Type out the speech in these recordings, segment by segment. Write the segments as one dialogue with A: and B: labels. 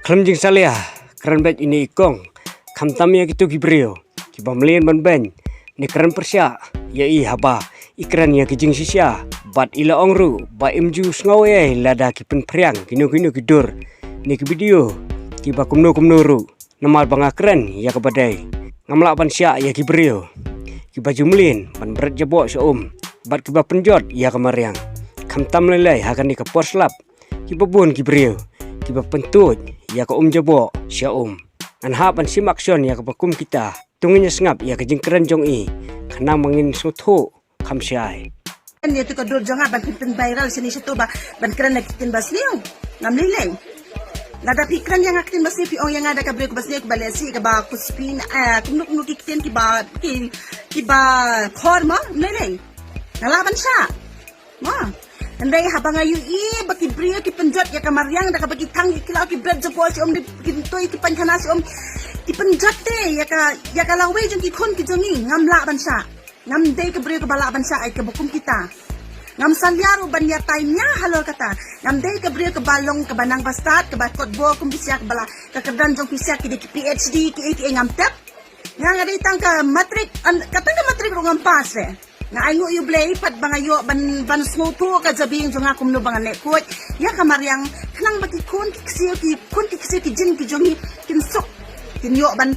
A: Kram jing salia, kran bet ini ikong, kam tamia gitu gibrio, kiba melian ban ben, ni kran persya, ya i haba, ikran ya kijing sisya, bat ila ongru, ba imju sngawe lada kipen priang, kino kidur, ni ki video, kiba kumno ru, namal banga kran ya kabadai, ngamla ban sya ya gibrio, kiba jumlin, ban berat jabok sa bat kiba penjot ya kamariang, kam tam lelai hakan ni ka porslap, kiba bun gibrio, kiba pentut ya ka jabo siya an hapan si makson ya ka pakum kita tunginya sengap ya ka jingkran jong i kanang mangin sutho kam siay
B: Ni tu ka dor janga ban pin viral sini situ ba ban kran nakitin basliw ngam lilay nada pikran yang akitin basliw pi ong yang ada ka break basliw ka balesi ka ba kuspin kumno kitin ki ba khorma lilay nalaban siya ma Andai habang ayu bagi bria ki penjat ya kamariang da bagi tang kilau ki bread jabo si di kintoi ki pankana si ki penjat te ya ka lawe jeng ki kon ki jongi ngam la ban sa ngam dei ka bria ka bala ban sa ai ka bukum kita ngam salyaro ban ya taimnya halor kata ngam dei ka bria ka balong ka banang bastat ka bakot bo kum bisya ka bala ka kedan jong bisya ki di PhD ki ATA ngam tap ngam ngadai tang ka matrik katang ka matrik ro ngam pas nga ayo yu blay pat bangayo ban smoto ka jabing jonga kumno bangane kot ya kamariang kanang baki kon kiksi ki jin ki jongi kin sok kin yo ban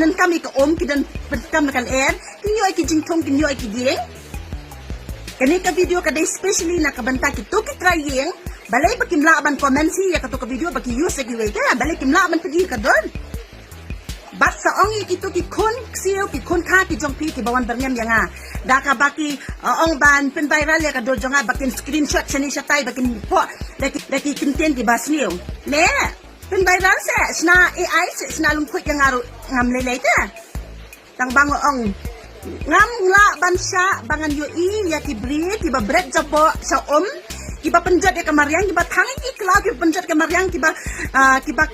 B: nan kami ka kidan kam kan kin yo ki jing thong kin yo ki dieng kani ka video ka especially na kabanta ki to ki trying balay baki mlaban comment si ya ka to ka video baki use ki way ka balay ki mlaban pagi ka don bat sa ong ito ki kon ka ki jong pi ki bawan berngam yang daka baki ong ban pen viral ya ka do jonga bakin screenshot sini siya tay bakin po daki content ki basniw le pen viral sa sna AI sna lungkut yang ngam lele ta tang bango ong ngam la ban sya bangan yo ya ki bri ki ba bread jabo sa kiba penjat ya kamariang kiba tangi ki klau kiba penjat kamariang kiba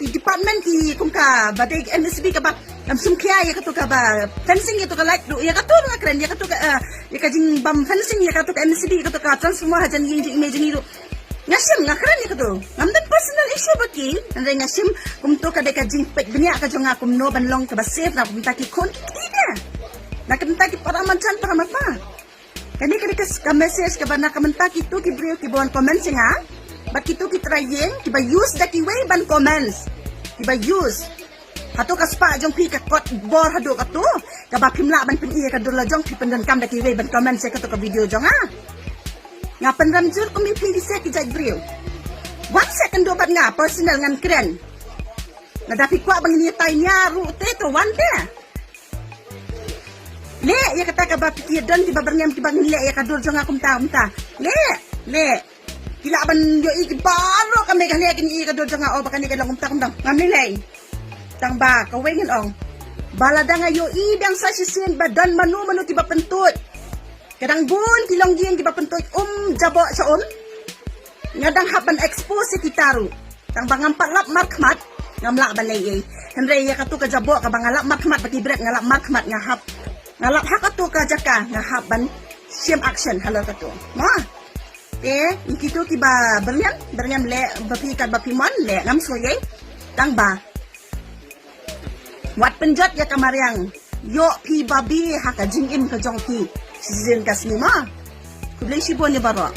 B: ki department ki kumka badai MSB kiba sumkia ya katu kaba fencing ya to ka like ya katu nga kren ya katu ya ka jing bam fencing ya katu ka MSB ya katu ka transformer hajan yin image ni ro ngasim nga kren ya katu ngamdan personal issue baki nandai ngasim kumto ka de ka jing pek benya ka jonga kumno banlong ka ba safe na kumta ki kon kita na kumta ki para mancan para mata kani ka message ka ba na kamenta kito ki brio ki bon comments nga bat kito ki trying ki ba use da ki way ban comments ki ba use hato ka spa jong pi ka kot bor hado ka to ka ba pimla ban pin iya ka dola jong pi pendan kam da ki way ban comments ka to ka video jong nga penram jur ko mi pi se ki jaj brio 1 second do bat nga personal ngan kren na dapi kwa bang ni tay nya ru te to one te le ya kata ka ba pikir dan tiba bernyam tiba ngile ya kadur jong akum ta le kila ban yo iki baro ka me kali kini kadur jong o bakani ka lang ta ngam nilay tang ba ka wengen ong balada nga yo idang sa sisin badan manu tiba pentut kadang bun kilong gieng tiba pentut jabo sa ngadang haban expose kitaru tang bangam palap markmat ngamla balay henry ya katu ka jabo ka bangalap markmat pati brek ngalap markmat ngahap ngalap hak atu ka jaka ngahap ban siem action halo katu ma ikito ki ba bernyam le bapi kat bapi mon le ngam soye tang ba wat penjat ya kamariang yo pi babi haka jingim ka jong pi season kasni ma kudlay sibon ni baro